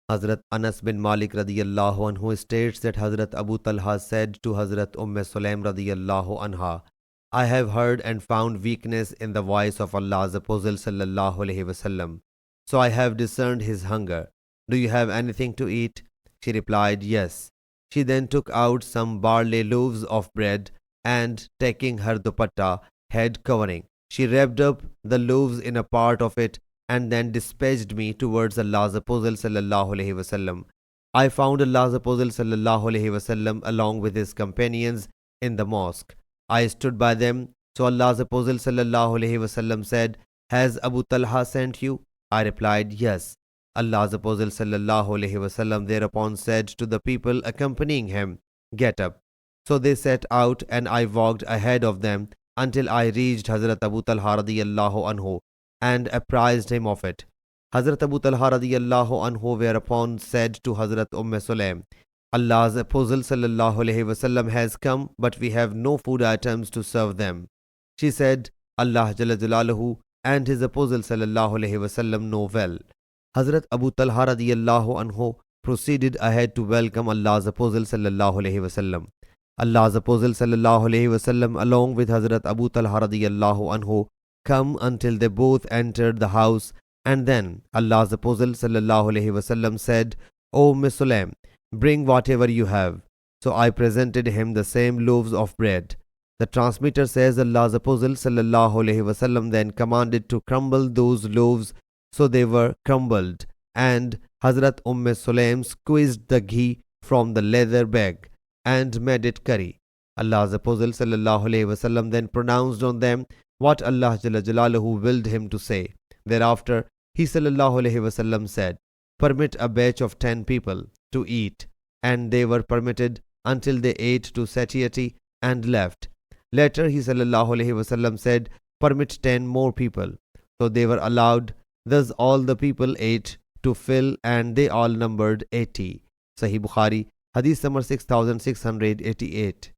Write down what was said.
Hazrat Anas bin Malik radiyallahu anhu states that Hazrat Abu Talha said to Hazrat Sulaim radiyallahu anha, I have heard and found weakness in the voice of Allah's Apostle sallallahu alaihi wasallam. So I have discerned his hunger. Do you have anything to eat? She replied, yes. She then took out some barley loaves of bread and, taking her dupatta, head covering, she wrapped up the loaves in a part of it and then dispatched me towards Allah's Apostle sallallahu alaihi wasallam. I found Allah's Apostle sallallahu alaihi wasallam along with his companions in the mosque. I stood by them. So Allah's Apostle sallallahu alaihi wasallam said, has Abu Talha sent you? I replied, yes. Allah's Apostle sallallahu alaihi wasallam thereupon said to the people accompanying him, get up. So they set out and I walked ahead of them until I reached Hazrat Abu Talha radiyallahu anhu and apprised him of it. Hazrat Abu Talha radiyallahu anhu whereupon said to Hazrat Sulaim, Allah's Apostle sallallahu alaihi wasallam has come, but we have no food items to serve them. She said, Allah Jalla Jalaluhu and his Apostle sallallahu alaihi wasallam know well. Hazrat Abu Talha radiyallahu anhu proceeded ahead to welcome Allah's Apostle sallallahu alaihi wasallam. Allah's Apostle sallallahu alaihi wasallam along with Hazrat Abu Talha radiyallahu anhu come until they both entered the house, and then Allah's Apostle sallallahu alaihi wasallam said, O Miss Sulaim, bring whatever you have. So I presented him the same loaves of bread. The transmitter says Allah's Apostle sallallahu alaihi wasallam then commanded to crumble those loaves, so they were crumbled, and Hazrat Sulaim squeezed the ghee from the leather bag and made it curry. Allah's Apostle sallallahu alaihi wasallam then pronounced on them what Allah Jalla Jalaluhu willed him to say. Thereafter, he sallallahu alaihi wasallam said, permit a batch of 10 people to eat, and they were permitted until they ate to satiety and left. Later, he sallallahu alaihi wasallam said, permit 10 more people. So they were allowed. Thus all the people ate to fill, and they all numbered 80. Sahih Bukhari, Hadith number 6688.